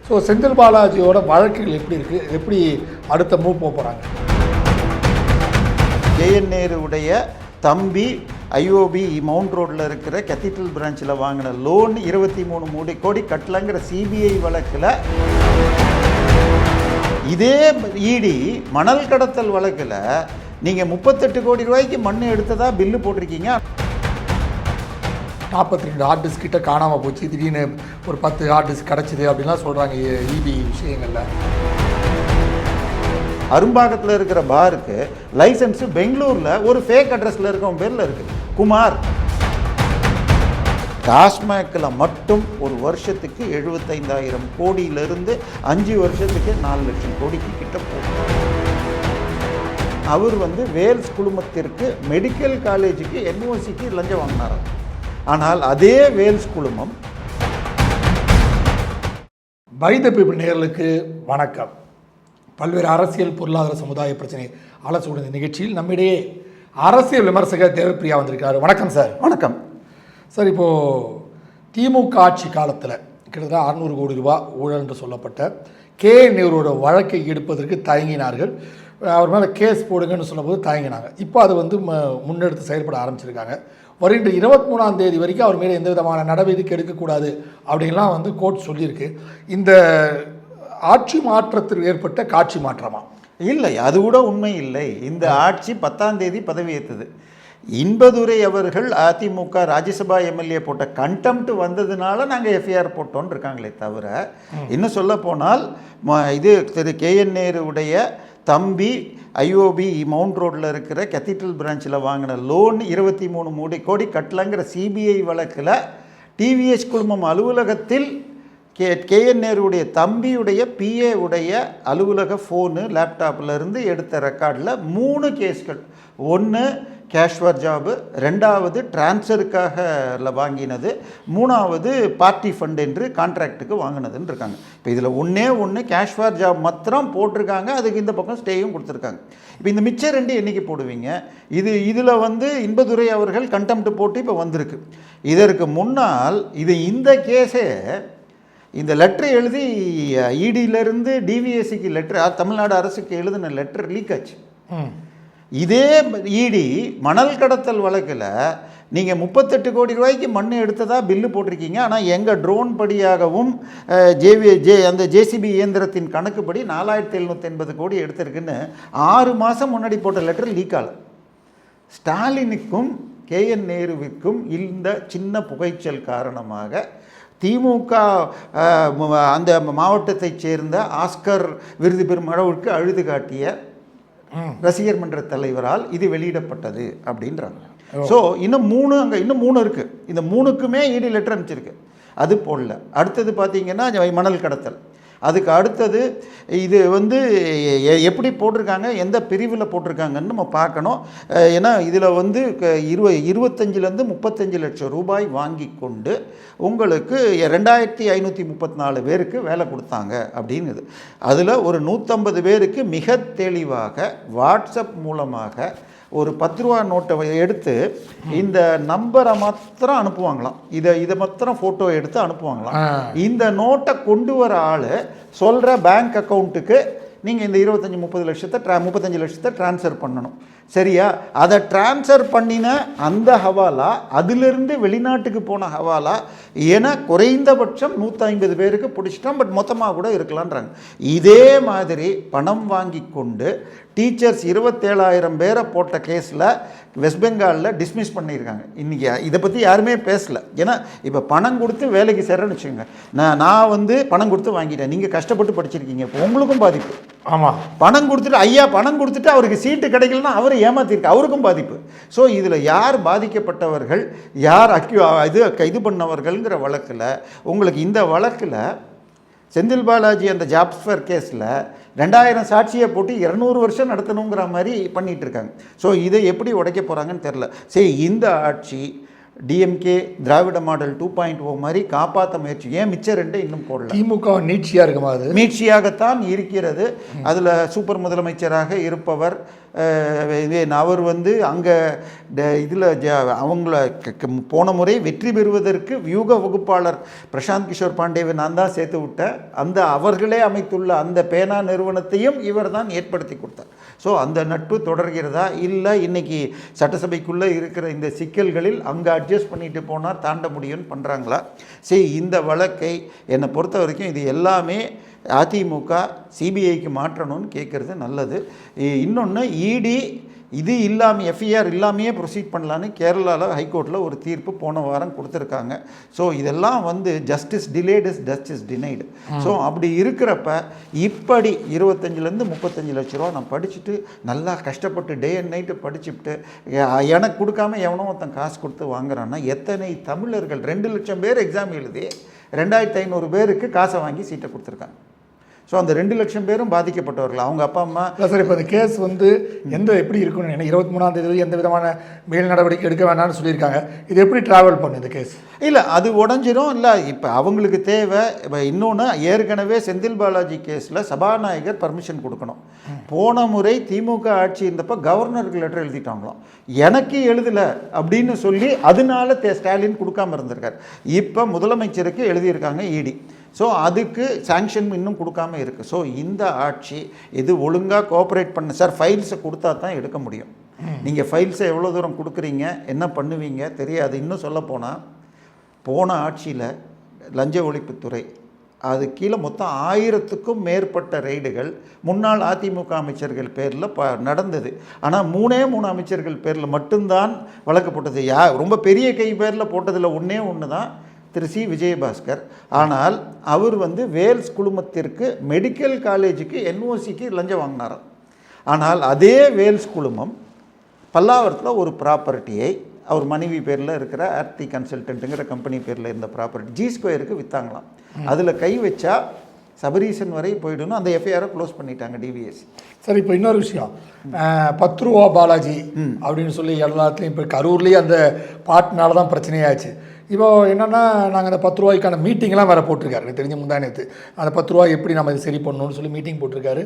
So Senthil பாலாஜியோட வழக்குகள் எப்படி இருக்குது, எப்படி அடுத்த மூவ் போக போகிறாங்க? ஜேஎன் நேருடைய தம்பி ஐஓபி மவுண்ட் ரோட்டில் இருக்கிற கேத்தீட்ரல் பிரான்ச்சில் வாங்கின லோன் 23 கோடி கட்டலங்கிற சிபிஐ வழக்கில், இதே இடி மணல் கடத்தல் வழக்கில் நீங்கள் 38 கோடி ரூபாய்க்கு மண் எடுத்ததா பில்லு போட்டிருக்கீங்க. 42 ஹார்ட் டிஸ்க் கிட்ட காணாமல் போச்சு, திடீர்னு ஒரு 10 ஹார்ட் டிஸ்க் கிடச்சிது அப்படின்லாம் சொல்கிறாங்க இபி விஷயங்களில். அரும்பாக்கத்தில் இருக்கிற பாருக்கு லைசன்ஸு பெங்களூரில் ஒரு ஃபேக் அட்ரஸில் இருக்கவங்க பேரில் இருக்குது, குமார். டாஸ்மாகில் மட்டும் ஒரு வருஷத்துக்கு 75,000 கோடியிலிருந்து 5 வருஷத்துக்கு 4 லட்சம் கோடிக்கு கிட்ட போகும். அவர் வேல்ஸ் குழுமத்திற்கு மெடிக்கல் காலேஜுக்கு என்ஓசிக்கு லஞ்சம் வாங்கினார். ஆனால் அதே வேல்ஸ் குழுமம். பை தி பீப்பிள் நேயர்களுக்கு வணக்கம். பல்வேறு அரசியல் பொருளாதார சமுதாய பிரச்சனை ஆலோசனை நிகழ்ச்சியில் நம்மிடையே அரசியல் விமர்சகர் தேவப்பிரியா வந்திருக்காரு. வணக்கம் சார். வணக்கம் சார். இப்போது திமுக ஆட்சி காலத்தில் கிட்டத்தட்ட 600 கோடி ரூபா ஊழல் என்று சொல்லப்பட்ட நேருவோட வழக்கை எடுப்பதற்கு தயங்கினார்கள். அவர் மேலே கேஸ் போடுங்கன்னு சொன்னபோது தயங்கினாங்க. இப்போ அது முன்னெடுத்து செயல்பட ஆரம்பிச்சிருக்காங்க. வருகின்ற 23ஆம் தேதி வரைக்கும் அவர் மேலே எந்த விதமான நடவடிக்கை எடுக்கக்கூடாது அப்படின்லாம் கோர்ட் சொல்லியிருக்கு. இந்த ஆட்சி மாற்றத்தில் ஏற்பட்ட காட்சி மாற்றமா? இல்லை, அது கூட உண்மை இல்லை. இந்த ஆட்சி 10ஆம் தேதி பதவியேற்றது. இன்பதுரை அவர்கள் அதிமுக ராஜ்யசபா எம்எல்ஏ போட்ட கண்டெம்ட் வந்ததுனால நாங்கள் எஃப்ஐஆர் போட்டோன்னு இருக்காங்களே தவிர, இன்னும் சொல்ல போனால் இது திரு கேஎன் நேருடைய தம்பி ஐஓபி மவுண்ட் ரோட்டில் இருக்கிற கேத்தீட்ரல் பிரான்ச்சில் வாங்கின லோன் 23 கோடி கட்டலங்கிற சிபிஐ வழக்கில் டிவிஎஸ் குழுமம் அலுவலகத்தில் கேஎன் நேருடைய தம்பியுடைய பிஏ உடைய அலுவலக ஃபோனு லேப்டாப்பில் இருந்து எடுத்த ரெக்கார்டில் 3 கேஸ்கள். ஒன்று கேஷ்வர் ஜாபு, 2வது டிரான்ஸ்ஃபருக்காக வாங்கினது, 3வது பார்ட்டி ஃபண்ட் என்று கான்ட்ராக்டுக்கு வாங்கினதுன்னு இருக்காங்க. இப்போ இதில் ஒன்று கேஷ்வர் ஜாப் மாத்திரம் போட்டிருக்காங்க. அதுக்கு இந்த பக்கம் ஸ்டேயும் கொடுத்துருக்காங்க. இப்போ இந்த மிச்சம் 2 என்றைக்கு போடுவீங்க? இதில் இன்பதுரை அவர்கள் கண்டெம்ட் போட்டு இப்போ வந்திருக்கு. இதற்கு முன்னால் இந்த கேஸே இந்த லெட்டர் எழுதி இடியிலேருந்து டிவிஎஸ்சிக்கு லெட்டர், தமிழ்நாடு அரசுக்கு எழுதின லெட்டர் லீக் ஆச்சு. இதே இடி மணல் கடத்தல் வழக்கில் நீங்கள் 38 கோடி ரூபாய்க்கு மண் எடுத்ததா பில்லு போட்டிருக்கீங்க. ஆனால் எங்கள் ட்ரோன் படியாகவும் அந்த ஜேசிபி இயந்திரத்தின் கணக்குப்படி 4780 கோடி எடுத்திருக்குன்னு 6 மாதம் முன்னாடி போட்ட லெட்டர் லீக் ஆகலை. ஸ்டாலினுக்கும் கேஎன் நேருவிற்கும் இந்த சின்ன புகைச்சல் காரணமாக திமுக அந்த மாவட்டத்தைச் சேர்ந்த ஆஸ்கர் விருது பெறும் அளவுக்கு அழுது காட்டிய ரசிகர் மன்ற தலைவரால் இது வெளியிடப்பட்டது அப்படின்றாங்க. ஸோ இன்னும் 3 இருக்குது. இந்த 3க்குமே இடி லெட்டர் அனுப்பிச்சிருக்கு, அது போடல. அடுத்தது பார்த்தீங்கன்னா மணல் கடத்தல். அதுக்கு அடுத்தது இது எப்படி போட்டிருக்காங்க, எந்த பிரிவில் போட்டிருக்காங்கன்னு நம்ம பார்க்கணும். ஏன்னா இதில் 25லேருந்து 35 லட்சம் ரூபாய் வாங்கி கொண்டு உங்களுக்கு 2534 பேருக்கு வேலை கொடுத்தாங்க அப்படிங்குது. அதில் ஒரு 150 பேருக்கு மிக தெளிவாக வாட்ஸ்அப் மூலமாக ஒரு 10 ரூபா நோட்டை எடுத்து இந்த நம்பரை மாத்திரம் அனுப்புவாங்களாம். இதை மாத்திரம் ஃபோட்டோ எடுத்து அனுப்புவாங்களாம். இந்த நோட்டை கொண்டு வர ஆள் சொல்கிற பேங்க் அக்கௌண்ட்டுக்கு நீங்கள் இந்த 35 லட்சத்தை ட்ரான்ஸ்ஃபர் பண்ணணும். சரியா? அதை ட்ரான்ஸ்ஃபர் பண்ணின அந்த ஹவாலா, அதிலிருந்து வெளிநாட்டுக்கு போன ஹவாலா என குறைந்தபட்சம் 150 பேருக்கு பிடிச்சிட்டோம். பட் மொத்தமாக கூட இருக்கலான்றாங்க. இதே மாதிரி பணம் வாங்கி கொண்டு டீச்சர்ஸ் 27,000 பேரை போட்ட கேஸில் வெஸ்ட் பெங்காலில் டிஸ்மிஸ் பண்ணியிருக்காங்க. இன்றைக்கி இதை பற்றி யாருமே பேசலை. ஏன்னா இப்போ பணம் கொடுத்து வேலைக்கு சேர்றேன்னு வச்சுக்கோங்க. நான் பணம் கொடுத்து வாங்கிட்டேன், நீங்கள் கஷ்டப்பட்டு படிச்சிருக்கீங்க, இப்போ உங்களுக்கும் பாதிப்பு. ஆமாம், பணம் கொடுத்துட்டு அவருக்கு சீட்டு கிடைக்கலன்னா அவர் ஏமாத்திருக்கு, அவருக்கும் பாதிப்பு. ஸோ இதில் யார் பாதிக்கப்பட்டவர்கள், யார் கைது பண்ணவர்கள்ங்கிற வழக்கில் உங்களுக்கு இந்த வழக்கில் செந்தில் பாலாஜி அந்த ஜாப்ஃபர் கேஸில் 2000 சாட்சியை போட்டு 200 வருஷம் நடத்தணுங்கிற மாதிரி பண்ணிகிட்டு இருக்காங்க. ஸோ இதை எப்படி உடைக்க போகிறாங்கன்னு தெரில. சரி, இந்த ஆட்சி டிஎம்கே திராவிட மாடல் 2.0 மாதிரி காப்பாற்ற முயற்சி, ஏன் மிச்சம் 2 இன்னும் போடல? திமுக நீட்சியாக இருக்குமா? அது நீட்சியாகத்தான் இருக்கிறது. அதில் சூப்பர் முதலமைச்சராக இருப்பவர் அவர் வந்து அங்கே இதில் அவங்கள போன முறை வெற்றி பெறுவதற்கு வியூக வகுப்பாளர் பிரசாந்த் கிஷோர் பாண்டேவை நான் தான் சேர்த்து விட்டேன். அந்த அவர்களே அமைத்துள்ள அந்த பேனா நிறுவனத்தையும் இவர் தான் ஏற்படுத்தி கொடுத்தார். ஸோ அந்த நட்பு தொடர்கிறதா, இல்லை இன்றைக்கி சட்டசபைக்குள்ளே இருக்கிற இந்த சிக்கல்களில் அங்கே அட்ஜஸ்ட் பண்ணிட்டு போனால் தாண்ட முடியும்னு பண்ணுறாங்களா? சரி, இந்த வழக்கை என்னை பொறுத்த வரைக்கும் இது எல்லாமே அதிமுக சிபிஐக்கு மாற்றணும்னு கேட்குறது நல்லது. இன்னொன்று இடி இது இல்லாமல் எஃப்ஐஆர் இல்லாமையே ப்ரொசீட் பண்ணலான்னு கேரளாவில் ஹைகோர்ட்டில் ஒரு தீர்ப்பு போன வாரம் கொடுத்துருக்காங்க. ஸோ இதெல்லாம் வந்து justice delayed is justice denied. So அப்படி இருக்கிறப்ப இப்படி 25-35 லட்ச ரூபா நான் படிச்சுட்டு நல்லா கஷ்டப்பட்டு டே அண்ட் நைட்டு படிச்சுட்டு எனக்கு கொடுக்காம எவனோ ஒருத்தன் காசு கொடுத்து வாங்குறான்னா எத்தனை தமிழர்கள் 2 லட்சம் பேர் எக்ஸாம் எழுதி 2500 பேருக்கு காசை வாங்கி சீட்டை கொடுத்துருக்காங்க. ஸோ அந்த 2 லட்சம் பேரும் பாதிக்கப்பட்டவர்கள், அவங்க அப்பா அம்மா. இல்லை சார், இப்போ அந்த கேஸ் வந்து எப்படி இருக்குன்னு, ஏன்னா 23ஆம் தேதி எந்த விதமான மேல் நடவடிக்கை எடுக்க வேண்டாம்னு சொல்லியிருக்காங்க. இது எப்படி ட்ராவல் பண்ணும் இந்த கேஸ்? இல்லை, அது உடஞ்சிரும். இல்லை, இப்போ அவங்களுக்கு தேவை. இப்போ இன்னொன்று, ஏற்கனவே செந்தில் பாலாஜி கேஸில் சபாநாயகர் பர்மிஷன் கொடுக்கணும். போன முறை திமுக ஆட்சி இருந்தப்போ கவர்னருக்கு லெட்டர் எழுதிட்டாங்களாம், எனக்கு எழுதலை அப்படின்னு சொல்லி, அதனால ஸ்டாலின் கொடுக்காம இருந்திருக்கார். இப்போ முதலமைச்சருக்கு எழுதியிருக்காங்க இடி. ஸோ அதுக்கு சாங்ஷன் இன்னும் கொடுக்காம இருக்குது. ஸோ இந்த ஆட்சி இது ஒழுங்காக கோஆப்ரேட் பண்ண சார், ஃபைல்ஸை கொடுத்தா தான் எடுக்க முடியும். நீங்கள் ஃபைல்ஸை எவ்வளோ தூரம் கொடுக்குறீங்க, என்ன பண்ணுவீங்க தெரியாது. இன்னும் சொல்லப்போனால் போன ஆட்சியில் லஞ்ச ஒழிப்புத்துறை அது கீழே மொத்தம் 1000க்கும் மேற்பட்ட ரெய்டுகள் முன்னாள் அதிமுக அமைச்சர்கள் பேரில் நடந்தது. ஆனால் 3 அமைச்சர்கள் பேரில் மட்டும்தான் வழக்கு போட்டது. ரொம்ப பெரிய கை பேரில் போட்டதில் ஒன்று தான் திரு சி விஜயபாஸ்கர். ஆனால் அவர் வந்து வேல்ஸ் குழுமத்திற்கு மெடிக்கல் காலேஜுக்கு என்ஓசிக்கு லஞ்சம் வாங்கினாராம். ஆனால் அதே வேல்ஸ் குழுமம் பல்லாவரத்தில் ஒரு ப்ராப்பர்ட்டியை அவர் மனைவி பேரில் இருக்கிற ஆர்டி கன்சல்டன்ட்டுங்கிற கம்பெனி பேரில் இருந்த ப்ராப்பர்ட்டி ஜி ஸ்கொயருக்கு விற்றாங்களாம். அதில் கை வச்சா சபரீசன் வரை போயிடணும். அந்த எஃப்ஐஆரை க்ளோஸ் பண்ணிட்டாங்க டிவிஎஸ். சார், இப்போ இன்னொரு விஷயம், 10 ரூபா பாலாஜி அப்படின்னு சொல்லி எல்லாத்துலேயும் இப்போ கரூர்லேயே அந்த பாட்டுனால தான் பிரச்சனையாச்சு. இப்போ என்னென்னா, நாங்கள் அந்த 10 ரூபாய்க்கான மீட்டிங்லாம் வேறு போட்டிருக்காரு. எனக்கு தெரிஞ்ச முந்தானத்து அந்த 10 ரூபா எப்படி நம்ம இது சரி பண்ணணும்னு சொல்லி மீட்டிங் போட்டிருக்காரு.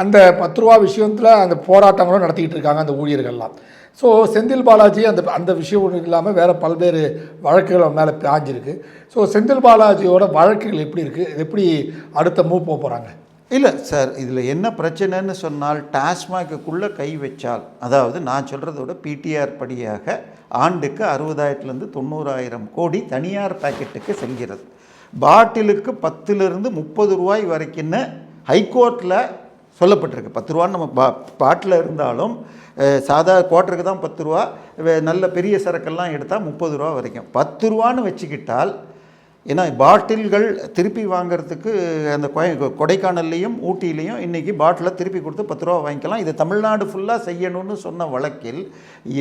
அந்த 10 ரூபா விஷயத்தில் அந்த போராட்டங்களும் நடத்திக்கிட்டு இருக்காங்க அந்த ஊழியர்கள்லாம். ஸோ செந்தில் பாலாஜி அந்த விஷயம் இல்லாமல் வேறு பல்வேறு வழக்குகள் மேலே பாஞ்சிருக்கு. ஸோ செந்தில் பாலாஜியோட வழக்குகள் எப்படி இருக்குது, இது எப்படி அடுத்த மூவ் போகிறாங்க? இல்லை சார், இதில் என்ன பிரச்சனைன்னு சொன்னால், டாஸ்மாக்குள்ளே கை வச்சால், அதாவது நான் சொல்கிறதோட பிடிஆர் படியாக ஆண்டுக்கு 60,000 to 90,000 கோடி தனியார் பாக்கெட்டுக்கு செல்கிறது. பாட்டிலுக்கு 10 to 30 ரூபாய் வரைக்கும்னு ஹைகோர்ட்டில் சொல்லப்பட்டிருக்கு. 10 ரூபான்னு நம்ம பாட்டில் இருந்தாலும் சாதா குவார்ட்டருக்கு தான் 10 ரூபா, நல்ல பெரிய சரக்கெல்லாம் எடுத்தால் 30 ரூபா வரைக்கும். 10 ரூபான்னு வச்சுக்கிட்டால், ஏன்னா பாட்டில்கள் திருப்பி வாங்கிறதுக்கு அந்த கொடைக்கானல்லையும் ஊட்டிலையும் இன்றைக்கி பாட்டிலை திருப்பி கொடுத்து 10 ரூபா வாங்கிக்கலாம். இது தமிழ்நாடு ஃபுல்லாக செய்யணும்னு சொன்ன வழக்கில்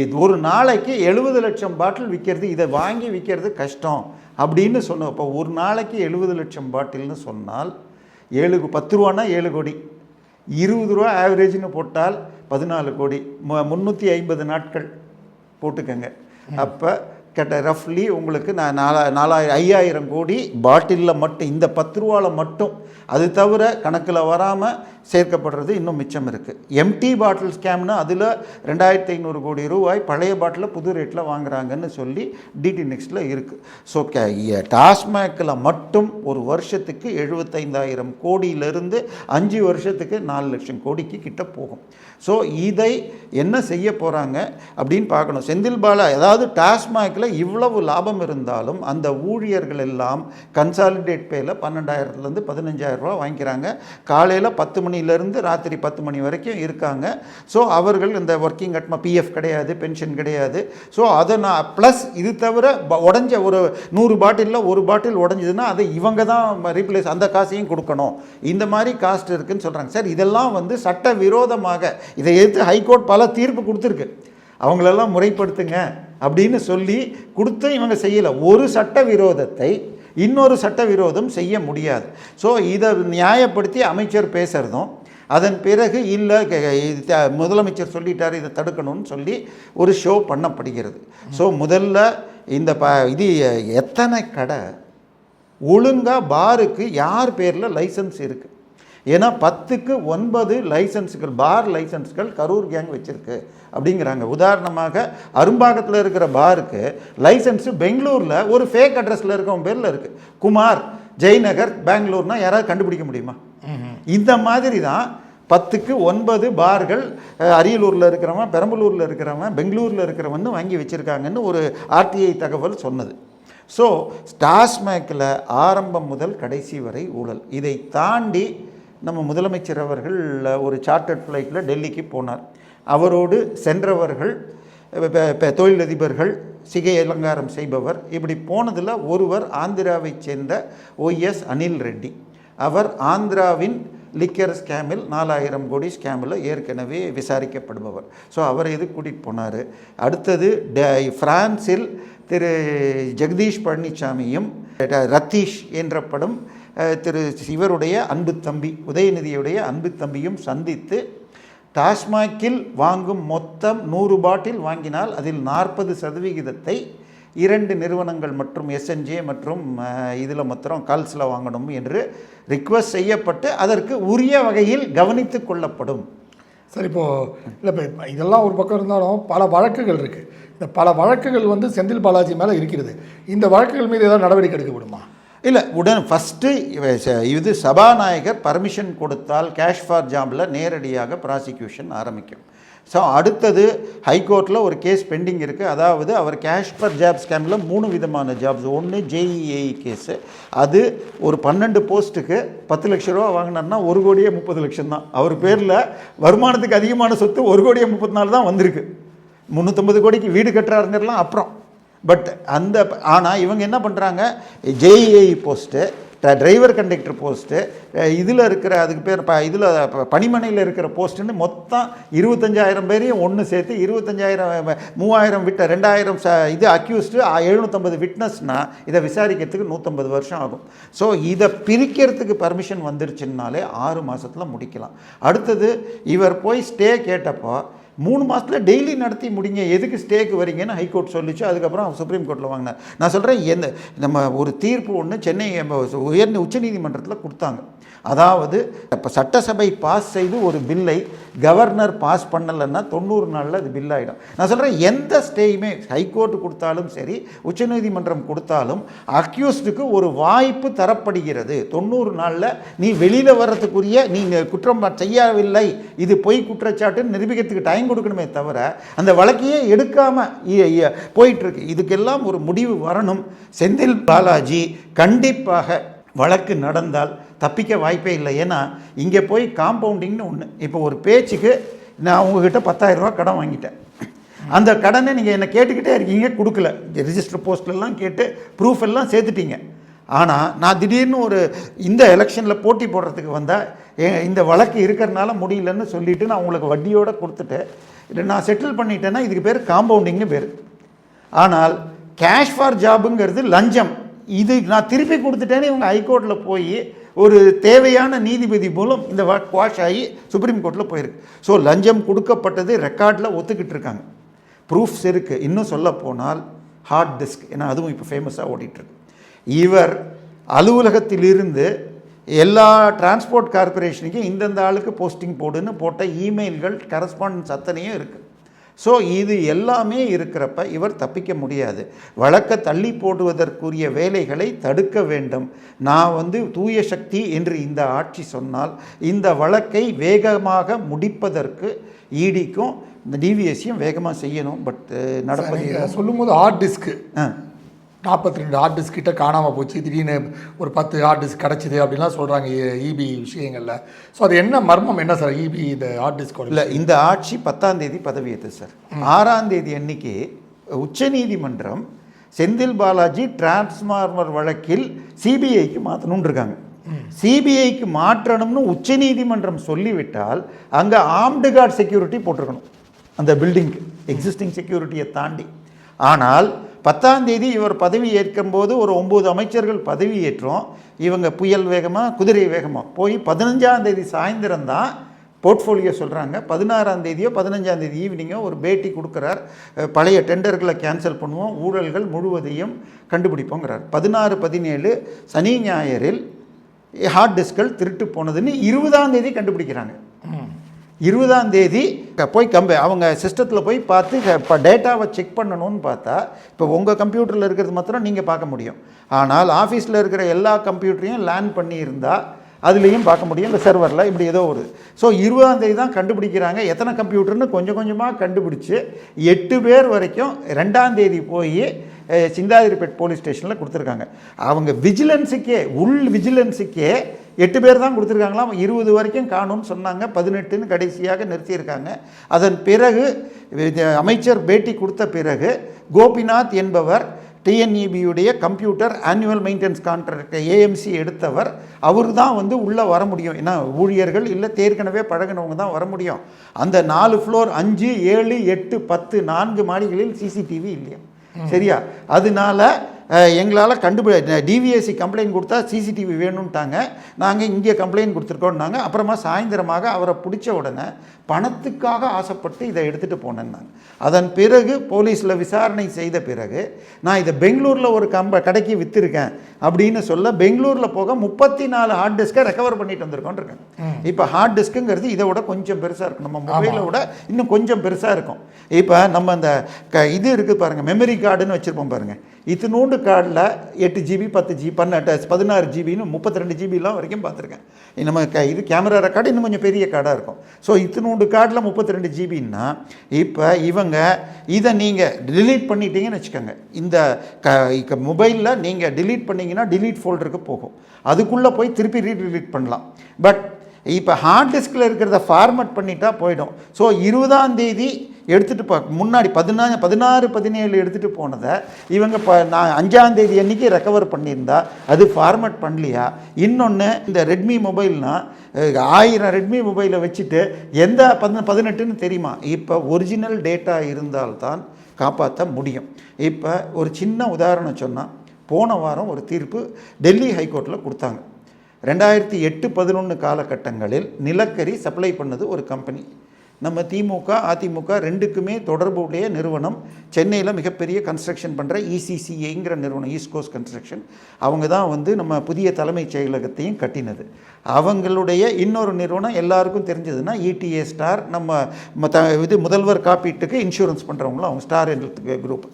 இது ஒரு நாளைக்கு 70 லட்சம் பாட்டில் விற்கிறது, இதை வாங்கி விற்கிறது கஷ்டம் அப்படின்னு சொன்னோம். இப்போ ஒரு நாளைக்கு 70 லட்சம் பாட்டில்னு சொன்னால் 10 ரூபான்னா 7 கோடி, 20 ரூபா ஆவரேஜ்னு போட்டால் 14 கோடி, 350 நாட்கள் போட்டுக்கங்க. அப்போ ரஃப்லி உங்களுக்கு நான் 5,000 கோடி பாட்டிலில் மட்டும், இந்த 10 ரூபாவில் மட்டும். அது தவிர கணக்கில் வராமல் சேர்க்கப்படுறது இன்னும் மிச்சம் இருக்குது. எம்டி பாட்டில் ஸ்கேம்னு அதில் 2,500 கோடி ரூபாய் பழைய பாட்டில் புது ரேட்டில் வாங்குறாங்கன்னு சொல்லி டிடி நெக்ஸ்ட்டில் இருக்குது. ஸோ டாஸ்மாகில் மட்டும் ஒரு வருஷத்துக்கு 75,000 கோடியிலிருந்து 5 வருஷத்துக்கு 4 லட்சம் கோடிக்கு கிட்ட போகும். ஸோ இதை என்ன செய்ய போகிறாங்க அப்படின்னு பார்க்கணும். செந்தில் பாலா, அதாவது டாஸ்மாகில் இவ்வளவு லாபம் இருந்தாலும் அந்த ஊழியர்கள் எல்லாம் கன்சாலிடேட் பேயில் 12,000 to 15,000 ரூபா வாங்கிக்கிறாங்க. காலையில் 10 மணிலேருந்து ராத்திரி 10 மணி வரைக்கும் இருக்காங்க. ஸோ அவர்கள் இந்த ஒர்க்கிங் அட்மா பிஎஃப் கிடையாது, பென்ஷன் கிடையாது. ஸோ அதை நான் ப்ளஸ் இது தவிர உடஞ்ச ஒரு 100 பாட்டிலில் ஒரு பாட்டில் உடஞ்சதுன்னா அதை இவங்க தான் ரீப்ளேஸ், அந்த காசையும் கொடுக்கணும். இந்த மாதிரி காஸ்ட் இருக்குதுன்னு சொல்கிறாங்க. சார், இதெல்லாம் வந்து சட்ட விரோதமாக, இதை எதிர்த்து ஹைகோர்ட் பல தீர்ப்பு கொடுத்துருக்கு. அவங்களெல்லாம் முறைப்படுத்துங்க அப்படின்னு சொல்லி கொடுத்து இவங்க செய்யலை. ஒரு சட்ட விரோதத்தை இன்னொரு சட்ட விரோதம் செய்ய முடியாது. ஸோ இதை நியாயப்படுத்தி அமைச்சர் பேசுகிறதும், அதன் பிறகு இல்லை முதலமைச்சர் சொல்லிட்டார் இதை தடுக்கணும்னு சொல்லி ஒரு ஷோ பண்ணப்படுகிறது. ஸோ முதல்ல இந்த இது எத்தனை கடை ஒழுங்காக பாருக்கு யார் பேரில் லைசன்ஸ் இருக்குது? ஏன்னா 10க்கு 9 லைசன்ஸுகள், பார் லைசன்ஸ்கள் கரூர் கேங் வச்சுருக்கு அப்படிங்கிறாங்க. உதாரணமாக அரும்பாக்கத்தில் இருக்கிற பாருக்கு லைசன்ஸு பெங்களூரில் ஒரு ஃபேக் அட்ரஸில் இருக்கவங்க பேரில் இருக்குது. குமார், ஜெய்நகர், பெங்களூர்னால் யாராவது கண்டுபிடிக்க முடியுமா? இந்த மாதிரி தான் 10க்கு 9 பார்கள் அரியலூரில் இருக்கிறவன், பெரம்பலூரில் இருக்கிறவன், பெங்களூரில் இருக்கிறவன்னு வாங்கி வச்சுருக்காங்கன்னு ஒரு ஆர்டிஐ தகவல் சொன்னது. ஸோ டாஸ்மாகில் ஆரம்பம் முதல் கடைசி வரை ஊழல். இதை தாண்டி நம்ம முதலமைச்சர் அவர்கள் ஒரு சார்ட்டர்ட் ஃப்ளைட்டில் டெல்லிக்கு போனார். அவரோடு சென்றவர்கள் தொழிலதிபர்கள், சிகை அலங்காரம் செய்பவர், இப்படி போனதில் ஒருவர் ஆந்திராவை சேர்ந்த OS அனில் ரெட்டி. அவர் ஆந்திராவின் லிக்கர் ஸ்கேமில் 4000 கோடி ஸ்கேமில் ஏற்கனவே விசாரிக்கப்படுபவர். ஸோ அவரை எது கூட்டிகிட்டு போனார். அடுத்தது ஃப்ரான்ஸில் திரு ஜெகதீஷ் பழனிசாமியும் ரத்தீஷ் என்ற படம் திரு இவருடைய அன்பு தம்பி உதயநிதியுடைய அன்பு தம்பியும் சந்தித்து டாஸ்மாகில் வாங்கும் மொத்தம் 100 பாட்டில் வாங்கினால் அதில் 40% 2 நிறுவனங்கள் மற்றும் SNJ மற்றும் இதில் மாத்திரம் கால்ஸில் வாங்கணும் என்று ரிக்வெஸ்ட் செய்யப்பட்டு அதற்கு உரிய வகையில் கவனித்து கொள்ளப்படும். சரி, இப்போது இல்லை, இப்போ இதெல்லாம் ஒரு பக்கம் இருந்தாலும் பல வழக்குகள் இருக்குது. இந்த பல வழக்குகள் வந்து செந்தில் பாலாஜி மேலே இருக்கிறது. இந்த வழக்குகள் மீது ஏதாவது நடவடிக்கை எடுக்கப்படுமா? இல்லை, ஃபஸ்ட்டு இது சபாநாயகர் பர்மிஷன் கொடுத்தால் கேஷ் ஃபார் ஜாபில் நேரடியாக ப்ராசிக்யூஷன் ஆரம்பிக்கும். ஸோ அடுத்தது ஹைகோர்ட்டில் ஒரு கேஸ் பெண்டிங் இருக்குது. அதாவது அவர் கேஷ் ஃபார் ஜாப் ஸ்கேமில் 3 விதமான ஜாப்ஸ். ஒன்று JEE கேஸு, அது ஒரு 12 போஸ்ட்டுக்கு 10 லட்ச ரூபா வாங்கினார்னா 1,30,00,000 தான். அவர் பேரில் வருமானத்துக்கு அதிகமான சொத்து 1,34,00,000 தான் வந்திருக்கு. 350 கோடிக்கு வீடு கட்டுறாருங்கிறலாம் அப்புறம். பட் ஆனால் இவங்க என்ன பண்ணுறாங்க, JEI post, driver conductor post, இதில் இருக்கிற அதுக்கு பேர் இதில் பணிமனையில் இருக்கிற போஸ்ட்டுன்னு மொத்தம் 25,000 பேரையும் ஒன்று சேர்த்து 25,000 3,000 விட்ட 2,000 இது அக்யூஸ்டு 750 விட்னஸ்னால் இதை விசாரிக்கிறதுக்கு 150 வருஷம் ஆகும். ஸோ இதை பிரிக்கிறதுக்கு பர்மிஷன் வந்துருச்சுன்னாலே 6 மாதத்தில் முடிக்கலாம். அடுத்தது இவர் போய் ஸ்டே கேட்டப்போ 3 மாதத்தில் டெய்லி நடத்தி முடிங்க, எதுக்கு ஸ்டேக்கு வரீங்கன்னு ஹைகோர்ட் சொல்லிச்சு. அதுக்கப்புறம் சுப்ரீம் கோர்ட்டில் வாங்கினார். நான் சொல்கிறேன், நம்ம ஒரு தீர்ப்பு ஒன்று சென்னை உச்சநீதிமன்றத்தில் கொடுத்தாங்க. அதாவது இப்போ சட்டசபை பாஸ் செய்து ஒரு பில்லை கவர்னர் பாஸ் பண்ணலைன்னா 90 நாளில் அது பில் ஆகிடும். நான் சொல்கிறேன், எந்த ஸ்டேயுமே ஹைகோர்ட்டு கொடுத்தாலும் சரி, உச்சநீதிமன்றம் கொடுத்தாலும் அக்யூஸ்டுக்கு ஒரு வாய்ப்பு தரப்படுகிறது. 90 நாளில் நீ வெளியில் வர்றதுக்குரிய, நீ குற்றம் செய்யவில்லை, இது பொய் குற்றச்சாட்டுன்னு நிரூபிக்கிறதுக்கு டைம் கொடுக்கணுமே தவிர அந்த வழக்கையே எடுக்காமல் போயிட்டுருக்கு. இதுக்கெல்லாம் ஒரு முடிவு வரணும். செந்தில் பாலாஜி கண்டிப்பாக வழக்கு நடந்தால் தப்பிக்க வாய்ப்பே இல்லை. ஏன்னா இங்கே போய் காம்பவுண்டிங்னு ஒன்று, இப்போ ஒரு பேச்சுக்கு நான் உங்ககிட்ட 10,000 ரூபா கடன் வாங்கிட்டேன். அந்த கடனை நீங்கள் என்னை கேட்டுக்கிட்டே இருக்கீங்க, கொடுக்கல. ரிஜிஸ்டர் போஸ்ட்லாம் கேட்டு ப்ரூஃப் எல்லாம் சேர்த்துட்டீங்க. ஆனால் நான் திடீர்னு இந்த எலெக்ஷனில் போட்டி போடுறதுக்கு வந்தால் இந்த வழக்கு இருக்கிறனால முடியலன்னு சொல்லிவிட்டு நான் உங்களுக்கு வட்டியோடு கொடுத்துட்டு நான் செட்டில் பண்ணிட்டேன்னா இதுக்கு பேர் காம்பவுண்டிங்னு பேர். ஆனால் கேஷ் ஃபார் ஜாபுங்கிறது லஞ்சம். இது நான் திருப்பி கொடுத்துட்டேன்னு இவங்க ஹைகோர்ட்டில் போய் ஒரு தேவையான நீதிபதி மூலம் இந்த குவாஷ் ஆகி சுப்ரீம் கோர்ட்டில் போயிருக்கு. ஸோ லஞ்சம் கொடுக்கப்பட்டது ரெக்கார்டில் ஒத்துக்கிட்டு இருக்காங்க, ப்ரூஃப்ஸ் இருக்குது. இன்னும் சொல்ல போனால் ஹார்ட் டிஸ்க், ஏன்னா அதுவும் இப்போ ஃபேமஸாக ஓடிட்டுருக்கு. இவர் அலுவலகத்திலிருந்து எல்லா டிரான்ஸ்போர்ட் கார்பரேஷனுக்கும் இந்தந்த ஆளுக்கு போஸ்டிங் போடுன்னு போட்ட இமெயில்கள், கரஸ்பாண்டன்ஸ் அத்தனையும் இருக்குது. ஸோ இது எல்லாமே இருக்கிறப்ப இவர் தப்பிக்க முடியாது. வழக்கை தள்ளி போடுவதற்குரிய வேலைகளை தடுக்க வேண்டும். நான் தூய சக்தி என்று இந்த ஆட்சி சொன்னால் இந்த வழக்கை வேகமாக முடிப்பதற்கு இடிக்கும் இந்த டிவிஎஸ்சியும் வேகமாக செய்யணும். பட் நடப்பது சொல்லும்போது ஹார்ட் டிஸ்க்கு 42 ஹார்ட் டிஸ்க் கிட்ட காணாமல் போச்சு, திடீர்னு ஒரு 10 ஹார்ட் டிஸ்க் கிடச்சிது அப்படின்லாம் சொல்கிறாங்க இபி விஷயங்களில். ஸோ அது என்ன மர்மம் என்ன சார் இபி இந்த ஹார்ட் டிஸ்க்? இல்லை, இந்த ஆட்சி 10ஆம் தேதி பதவியேற்று சார். 6ஆம் தேதி அன்னைக்கு உச்சநீதிமன்றம் செந்தில் பாலாஜி டிரான்ஸ்ஃபார்மர் வழக்கில் சிபிஐக்கு மாற்றணும்னு இருக்காங்க. சிபிஐக்கு மாற்றணும்னு உச்சநீதிமன்றம் சொல்லிவிட்டால் அங்கே ஆர்ம்டு கார்டு செக்யூரிட்டி போட்டிருக்கணும் அந்த பில்டிங்க்கு, எக்ஸிஸ்டிங் செக்யூரிட்டியை தாண்டி. ஆனால் 10ஆம் தேதி இவர் பதவி ஏற்கும்போது ஒரு 9 அமைச்சர்கள் பதவி ஏற்றோம். இவங்க புயல் வேகமாக குதிரை வேகமாக போய் 15ஆம் தேதி சாயந்தரம் தான் போர்ட்ஃபோலியோ சொல்கிறாங்க. 16ஆம் தேதியோ 15ஆம் தேதி ஈவினிங்கோ ஒரு பேட்டி கொடுக்குறார். பழைய டெண்டர்களை கேன்சல் பண்ணுவோம், ஊழல்கள் முழுவதையும் கண்டுபிடிப்போங்கிறார். 16, 17 சனி ஞாயிறில் ஹார்ட் டிஸ்கள் திருட்டு போனதுன்னு 20ஆம் தேதி கண்டுபிடிக்கிறாங்க. 20ஆம் தேதி போய் அவங்க சிஸ்டத்தில் போய் பார்த்து இப்போ டேட்டாவை செக் பண்ணணும்னு பார்த்தா, இப்போ உங்கள் கம்ப்யூட்டரில் இருக்கிறது மாத்திரம் நீங்கள் பார்க்க முடியும். ஆனால் ஆஃபீஸில் இருக்கிற எல்லா கம்ப்யூட்டரையும் லேன் பண்ணியிருந்தால் அதுலேயும் பார்க்க முடியும், இந்த சர்வரில் இப்படி ஏதோ ஒரு. ஸோ 20ஆம் தேதி தான் கண்டுபிடிக்கிறாங்க. எத்தனை கம்ப்யூட்டர்னு கொஞ்சம் கொஞ்சமாக கண்டுபிடிச்சி 8 பேர் வரைக்கும் 2ஆம் தேதி போய் சிந்தாதிரிப்பேட் போலீஸ் ஸ்டேஷனில் கொடுத்துருக்காங்க. அவங்க விஜிலன்ஸுக்கே விஜிலன்ஸுக்கே 8 பேர் தான் கொடுத்துருக்காங்களாம். 20 வரைக்கும் காணும்னு சொன்னாங்க, 18ன்னு கடைசியாக நிறுத்தியிருக்காங்க. அதன் பிறகு அமைச்சர் பேட்டி கொடுத்த பிறகு கோபிநாத் என்பவர் டிஎன்இபியுடைய computer annual maintenance contract AMC எடுத்தவர், அவர் தான் வந்து உள்ளே வர முடியும். ஏன்னா ஊழியர்கள் இல்லை ஏற்கனவே பழகினவங்க தான் வர முடியும். அந்த 4 ஃப்ளோர் 5, 7, 8, 10 4 மாடிகளில் சிசிடிவி இல்லையா, சரியா? அதனால எங்களால் டிவிஎஸ்சி கம்ப்ளைண்ட் கொடுத்தா சிசிடிவி வேணும்ட்டாங்க. நாங்கள் இங்கே கம்ப்ளைண்ட் கொடுத்துருக்கோன்னாங்க. அப்புறமா சாயந்தரமாக அவரை பிடிச்ச உடனே பணத்துக்காக ஆசைப்பட்டு இதை எடுத்துகிட்டு போனேன்னாங்க. அதன் பிறகு போலீஸில் விசாரணை செய்த பிறகு நான் இதை பெங்களூரில் ஒரு கடைக்கு விற்றுருக்கேன் அப்படின்னு சொல்ல, பெங்களூரில் போக 34 ஹார்ட் டிஸ்கை ரெக்கவர் பண்ணிட்டு வந்திருக்கோன்னு இருக்கேன். இப்போ ஹார்ட் டிஸ்க்குங்கிறது இதை விட கொஞ்சம் பெருசாக இருக்கும், நம்ம மொபைலை விட இன்னும் கொஞ்சம் பெருசாக இருக்கும். இப்போ நம்ம அந்த இது இருக்குது பாருங்கள், மெமரி கார்டுன்னு வச்சுருப்போம் பாருங்கள். இத்தினூண்டு கார்டில் 8 GB 10 GB 16 GBன்னு 32 GBலாம் வரைக்கும் பார்த்துருக்கேன். நம்ம இது கேமரா ரெக்கார்டு இன்னும் கொஞ்சம் பெரிய கார்டாக இருக்கும். ஸோ இத்தினூண்டு கார்டில் 32 GBன்னா இப்போ இவங்க இதை நீங்கள் டிலீட் பண்ணிட்டீங்கன்னு வச்சுக்கோங்க. இந்த மொபைலில் நீங்கள் டிலீட் பண்ணிங்கன்னா டிலீட் ஃபோல்டருக்கு போகும், அதுக்குள்ளே போய் திருப்பி ரீடிலீட் பண்ணலாம். பட் இப்போ ஹார்ட் டிஸ்கில் இருக்கிறத ஃபார்மேட் பண்ணிட்டா போயிடும். ஸோ 20ஆம் தேதி எடுத்துகிட்டு முன்னாடி 16, 17 எடுத்துகிட்டு போனதை இவங்க நான் 5ஆம் தேதி அன்றைக்கி ரெக்கவர் பண்ணியிருந்தா அது ஃபார்மேட் பண்ணலையா? இன்னொன்று, இந்த ரெட்மி மொபைல்னால் 1000 ரெட்மி மொபைலை வச்சுட்டு எந்த 18ன்னு தெரியுமா? இப்போ ஒரிஜினல் டேட்டா இருந்தால்தான் காப்பாற்ற முடியும். இப்போ ஒரு சின்ன உதாரணம் சொன்னால், போன வாரம் ஒரு தீர்ப்பு டெல்லி ஹைகோர்ட்டில் கொடுத்தாங்க. 2008-11 காலகட்டங்களில் நிலக்கரி சப்ளை பண்ணது ஒரு கம்பெனி. நம்ம திமுக அதிமுக ரெண்டுக்குமே தொடர்புடைய நிறுவனம், சென்னையில் மிகப்பெரிய கன்ஸ்ட்ரக்ஷன் பண்ணுற இசிசிஐங்கிற நிறுவனம், ஈஸ்ட் கோஸ்ட் கன்ஸ்ட்ரக்ஷன். அவங்க தான் வந்து நம்ம புதிய தலைமைச் செயலகத்தையும் கட்டினது. அவங்களுடைய இன்னொரு நிறுவனம் எல்லாருக்கும் தெரிஞ்சதுன்னா இடிஏ ஸ்டார், நம்ம இது முதல்வர் காப்பீட்டுக்கு இன்சூரன்ஸ் பண்ணுறவங்களும் அவங்க ஸ்டார் குரூப்.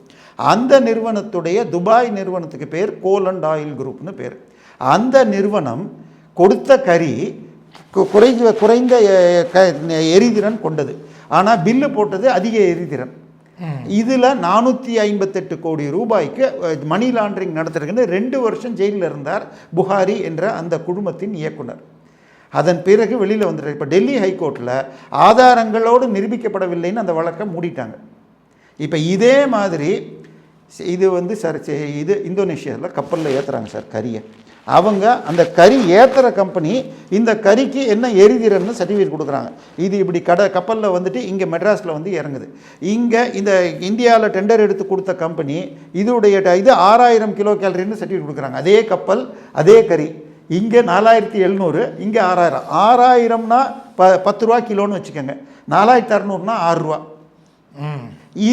அந்த நிறுவனத்துடைய துபாய் நிறுவனத்துக்கு பேர் கோல் அண்ட் ஆயில் குரூப்னு பேர். அந்த நிறுவனம் கொடுத்த கறி குறைந்த எரிதிறன் கொண்டது, ஆனால் பில்லு போட்டது அதிக எரிதிறன். இதில் 458 கோடி ரூபாய்க்கு மணி லாண்டரிங் நடத்துறதுன்னு 2 வருஷம் ஜெயிலில் இருந்தார் புகாரி என்ற அந்த குழுமத்தின் இயக்குனர். அதன் பிறகு வெளியில் வந்துட்டார். இப்போ டெல்லி ஹைகோர்ட்டில் ஆதாரங்களோடு நிரூபிக்கப்படவில்லைன்னு அந்த வழக்கை மூடிட்டாங்க. இப்போ இதே மாதிரி இது வந்து சார், இது இந்தோனேஷியாவில் கப்பலில் ஏற்றுறாங்க சார் கறியை. அவங்க அந்த கறி ஏற்றுற கம்பெனி இந்த கறிக்கு என்ன எரிதிறன்னு சர்டிஃபிகேட் கொடுக்குறாங்க. இது இப்படி கப்பலில் வந்துட்டு இங்கே மெட்ராஸில் வந்து இறங்குது. இங்கே இந்த இந்தியாவில் டெண்டர் எடுத்து கொடுத்த கம்பெனி இதோடைய இது 6000 கிலோ கேலரின்னு சர்டிஃபிகேட் கொடுக்குறாங்க. அதே கப்பல் அதே கறி, இங்கே 4700, இங்கே 6000. 6000னா 10 ரூபா கிலோன்னு வச்சுக்கோங்க, 4600னா 6 ரூபா.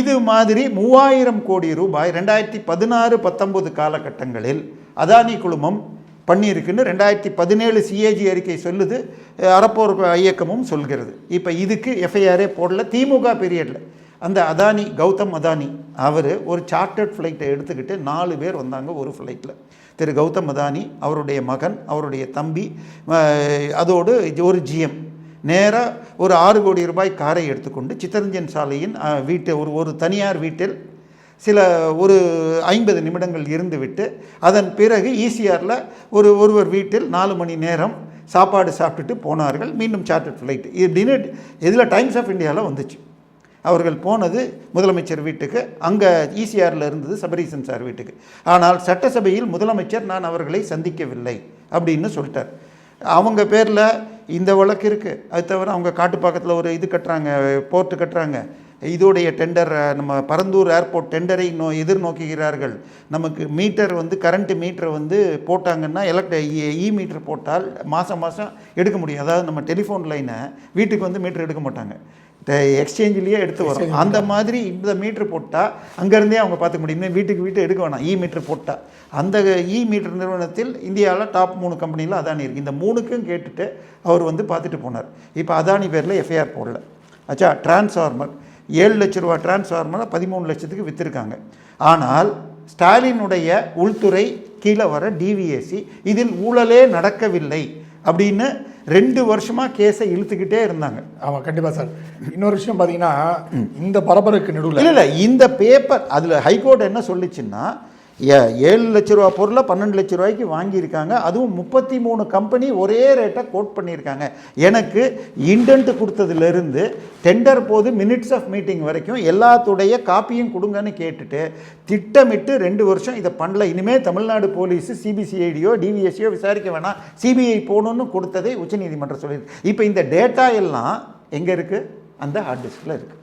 இது மாதிரி 3000 கோடி ரூபாய் 2016-19 காலகட்டங்களில் அதானி குழுமம் பண்ணியிருக்குன்னு 2017 சிஏஜி அறிக்கை சொல்லுது, அறப்போர் இயக்கமும் சொல்கிறது. இப்போ இதுக்கு எஃப்ஐஆரே போடல. திமுக பீரியடில் அந்த அதானி, கௌதம் அதானி, அவர் ஒரு சார்ட்டர்ட் ஃப்ளைட்டை எடுத்துக்கிட்டு 4 பேர் வந்தாங்க ஒரு ஃப்ளைட்டில். திரு கௌதம் அதானி, அவருடைய மகன், அவருடைய தம்பி, அதோடு ஒரு ஜிஎம் நேராக ஒரு 6 கோடி ரூபாய் காரை எடுத்துக்கொண்டு சித்தரஞ்சன் சாலையின் ஒரு தனியார் வீட்டில் ஒரு 50 நிமிடங்கள் இருந்துவிட்டு அதன் பிறகு ஈசிஆரில் ஒருவர் வீட்டில் 4 மணி நேரம் சாப்பாடு சாப்பிட்டுட்டு போனார்கள். மீண்டும் சார்ட்டர்ட் ஃப்ளைட் இப்படின்னு இதில் டைம்ஸ் ஆஃப் இந்தியாவில் வந்துச்சு. அவர்கள் போனது முதலமைச்சர் வீட்டுக்கு, அங்கே ஈசிஆரில் இருந்தது சபரீசன் சார் வீட்டுக்கு. ஆனால் சட்டசபையில் முதலமைச்சர் நான் அவர்களை சந்திக்கவில்லை அப்படின்னு சொல்லிட்டார். அவங்க பேரில் இந்த வழக்கு இருக்குது. அது தவிர அவங்க காட்டுப்பாக்கத்தில் ஒரு இது கட்டுறாங்க, போர்ட்டு கட்டுறாங்க. இதோடைய டெண்டர், நம்ம பரந்தூர் ஏர்போர்ட் டெண்டரை எதிர்நோக்குகிறார்கள். நமக்கு மீட்டர் வந்து கரண்ட்டு மீட்டர் வந்து போட்டாங்கன்னா இ மீட்டர் போட்டால் மாதம் எடுக்க முடியும். அதாவது நம்ம டெலிஃபோன் லைனை வீட்டுக்கு வந்து மீட்டர் எடுக்க மாட்டாங்க. எக்ஸ்சேஞ்சிலேயே எடுத்து வரும். அந்த மாதிரி இந்த மீட்ரு போட்டால் அங்கேருந்தே அவங்க பார்த்துக்க முடியும். வீட்டுக்கு எடுக்க வேணாம், மீட்ரு போட்டால். அந்த மீட்டர் நிறுவனத்தில் இந்தியாவில் டாப் 3 கம்பெனியில் அதானி இருக்குது. இந்த 3க்கும் கேட்டுட்டு அவர் வந்து பார்த்துட்டு போனார். இப்போ அதானி பேரில் எஃப்ஐஆர் போடல. ஆச்சா, டிரான்ஸ்ஃபார்மர் 7 லட்ச ரூபா டிரான்ஸ்ஃபார்மரை 13 லட்சத்துக்கு விற்றுருக்காங்க. ஆனால் ஸ்டாலினுடைய உள்துறை கீழே வர டிவிஎஸ்சி இதில் ஊழலே நடக்கவில்லை அப்படின்னு 2 வருஷமாக கேஸை இழுத்துக்கிட்டே இருந்தாங்க. ஆமாம், கண்டிப்பாக சார். இன்னொரு விஷயம் பார்த்தீங்கன்னா, இந்த பரபரப்புக்கு நடுவில் இல்லை இந்த பேப்பர் அதில் ஹைகோர்ட் என்ன சொல்லிச்சுன்னா, 7 லட்ச ரூபா பொருளை 12 லட்ச ரூபாய்க்கு வாங்கியிருக்காங்க. அதுவும் 33 கம்பெனி ஒரே ரேட்டை கோட் பண்ணியிருக்காங்க. எனக்கு இண்டென்ட் கொடுத்ததுலேருந்து டெண்டர் போது மினிட்ஸ் ஆஃப் மீட்டிங் வரைக்கும் எல்லாத்துடைய காப்பியும் கொடுங்கன்னு கேட்டுட்டு திட்டமிட்டு 2 வருஷம் இதை பண்ணல. இனிமேல் தமிழ்நாடு போலீஸு சிபிசிஐடியோ டிவிஎஸ்சியோ விசாரிக்க வேணாம், சிபிஐ போகணுன்னு கொடுத்ததை உச்சநீதிமன்றம் சொல்லியிருக்கு. இப்போ இந்த டேட்டா எல்லாம் எங்கே இருக்குது? அந்த ஹார்ட் டிஸ்கில் இருக்குது.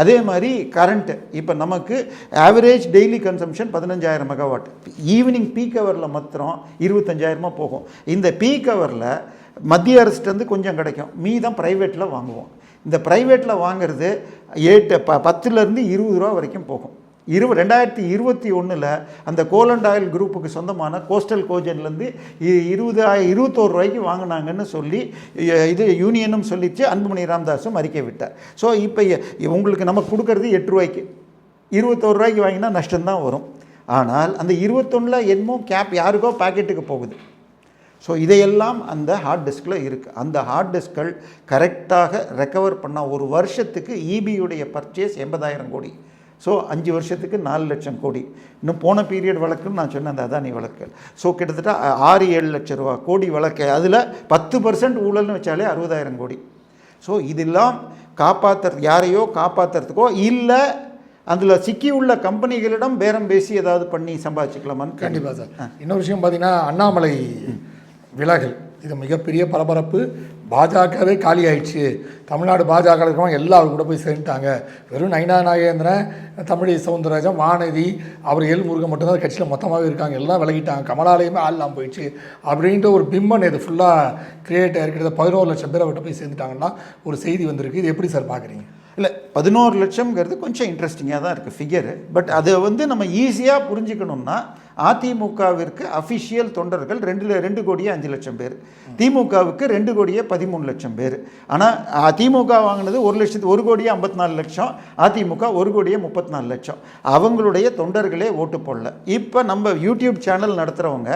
அதே மாதிரி கரண்ட்டு இப்போ நமக்கு average daily consumption 15,000 megawatt. Evening peak ஹவரில் மாத்திரம் 25,000 போகும். இந்த பீக் ஹவரில் மத்திய அரசுலேருந்து கொஞ்சம் கிடைக்கும், மீதம் ப்ரைவேட்டில் வாங்குவோம். இந்த ப்ரைவேட்டில் வாங்குறது 10லேருந்து 20 ரூபா வரைக்கும் போகும். 2021 அந்த கோலண்ட் ஆயில் குரூப்புக்கு சொந்தமான கோஸ்டல் கோஜன்லேருந்து 21 ரூபாய்க்கு வாங்கினாங்கன்னு சொல்லி இது யூனியனும் சொல்லிச்சு, அன்புமணி ராமதாஸும் அறிக்கை விட்டார். ஸோ இப்போ உங்களுக்கு நம்ம கொடுக்கறது 8 ரூபாய்க்கு, 21 ரூபாய்க்கு வாங்கினா நஷ்டம்தான் வரும். ஆனால் அந்த 21 என்னமோ கேப் யாருக்கோ பாக்கெட்டுக்கு போகுது. ஸோ இதையெல்லாம் அந்த ஹார்ட் டிஸ்கில் இருக்குது. அந்த ஹார்ட் டிஸ்கள் கரெக்டாக ரெக்கவர் பண்ணால் ஒரு வருஷத்துக்கு இபியுடைய பர்ச்சேஸ் 80,000 கோடி. ஸோ 5 வருஷத்துக்கு 4 லட்சம் கோடி. இன்னும் போன பீரியட் வழக்குன்னு நான் சொன்னேன், அந்த அதானி வழக்கு. ஸோ கிட்டத்தட்ட 6-7 லட்ச ரூபா கோடி வழக்கு. அதில் 10% ஊழல்னு வச்சாலே 60,000 கோடி. ஸோ இதெல்லாம் யாரையோ காப்பாற்றுறதுக்கோ இல்லை அதில் சிக்கியுள்ள கம்பெனிகளிடம் பேரம் பேசி ஏதாவது பண்ணி சம்பாதிச்சுக்கலாமான்னு. கண்டிப்பாக சார். இன்னொரு விஷயம் பார்த்தீங்கன்னா, அண்ணாமலை விலகல் இது மிகப்பெரிய பரபரப்பு. பாஜகவே காலி ஆயிடுச்சு, தமிழ்நாடு பாஜக இருக்கிறவங்க எல்லாரும் கூட போய் சேர்ந்துட்டாங்க. வெறும் நயினா நாகேந்திரன், தமிழி சவுந்தரராஜன், வானதி, அவர் எல் முருகன் மட்டும்தான் கட்சியில் மொத்தமாகவே இருக்காங்க. எல்லாம் விலகிட்டாங்க, கமலாலயமே ஆள்லாம் போயிடுச்சு அப்படின்ற ஒரு பிம்பன் இது ஃபுல்லாக கிரியேட் ஆகிருக்கிறது. 11 லட்சம் பேர் அவர்கிட்ட போய் சேர்ந்துட்டாங்கன்னா ஒரு செய்தி வந்திருக்கு. இது எப்படி சார் பார்க்குறீங்க? இல்லை, 11 லட்சம்ங்கிறது கொஞ்சம் இன்ட்ரெஸ்டிங்காக தான் இருக்குது ஃபிகரு. பட் அதை வந்து நம்ம ஈஸியாக புரிஞ்சுக்கணுன்னா, அதிமுகவிற்கு அஃபிஷியல் தொண்டர்கள் 2 கோடியே 5 லட்சம் பேர், திமுகவுக்கு 2 கோடியே 13 லட்சம் பேர். ஆனால் திமுக வாங்கினது 1 கோடியே 54 லட்சம், அதிமுக 1 கோடியே 34 லட்சம். அவங்களுடைய தொண்டர்களே ஓட்டு போடல. இப்போ நம்ம யூடியூப் சேனல் நடத்துகிறவங்க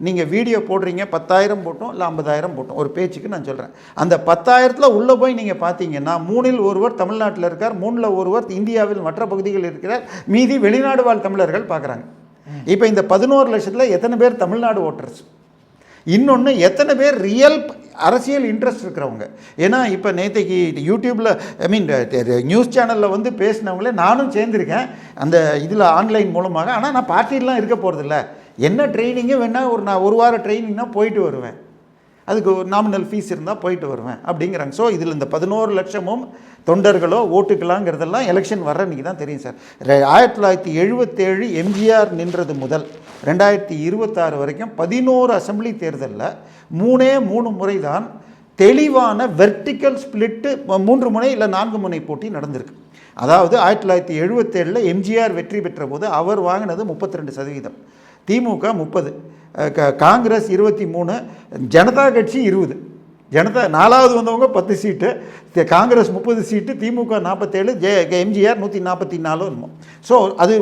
நீங்கள் வீடியோ போடுறீங்க, 10,000 போட்டோம் இல்லை 50,000 போட்டோம், ஒரு பேச்சுக்கு நான் சொல்கிறேன். அந்த 10,000 உள்ளே போய் நீங்கள் பார்த்தீங்கன்னா 3இல் ஒருவர் தமிழ்நாட்டில் இருக்கார், 3இல் ஒருவர் இந்தியாவில் மற்ற பகுதிகளில் இருக்கிறார், மீதி வெளிநாடு வாழ் தமிழர்கள் பார்க்குறாங்க. இப்போ இந்த 11 லட்சத்தில் எத்தனை பேர் தமிழ்நாடு ஓட்டர்ஸ்? இன்னொன்று, எத்தனை பேர் ரியல் அரசியல் இன்ட்ரெஸ்ட் இருக்கிறவங்க? ஏன்னா இப்போ நேற்றைக்கு யூடியூப்பில் நியூஸ் சேனலில் வந்து பேசினவங்களே நானும் சேர்ந்துருக்கேன் அந்த இதில் ஆன்லைன் மூலமாக. ஆனால் நான் பார்ட்டிலாம் இருக்க போகிறதில்ல, என்ன ட்ரைனிங்கு வேணால் நான் 1 வார ட்ரைனிங்னா போயிட்டு வருவேன், அதுக்கு ஒரு நாமினல் ஃபீஸ் இருந்தால் போயிட்டு வருவேன் அப்படிங்கிறாங்க. ஸோ இதில் இந்த 11 லட்சமும் தொண்டர்களோ ஓட்டுக்கலாங்கிறதெல்லாம் எலெக்ஷன் வர்ற அன்றைக்கி தான் தெரியும் சார். 1977 எம்ஜிஆர் நின்றது முதல் 2026 வரைக்கும் 11 அசெம்பிளி தேர்தலில் 3 முறை தான் தெளிவான வெர்டிக்கல் ஸ்பிளிட்டு, 3 முனை இல்லை 4 முனை போட்டி நடந்திருக்கு. அதாவது 1977 எம்ஜிஆர் வெற்றி பெற்ற போது அவர் வாங்கினது 32%, திமுக 30%, காங்கிரஸ் 23%, ஜனதா கட்சி 20%. ஜனதா 4வது வந்தவங்க 10 சீட்டு, காங்கிரஸ் 30 சீட்டு, திமுக 47, எம்ஜிஆர் 144 என்னமோ. ஸோ அது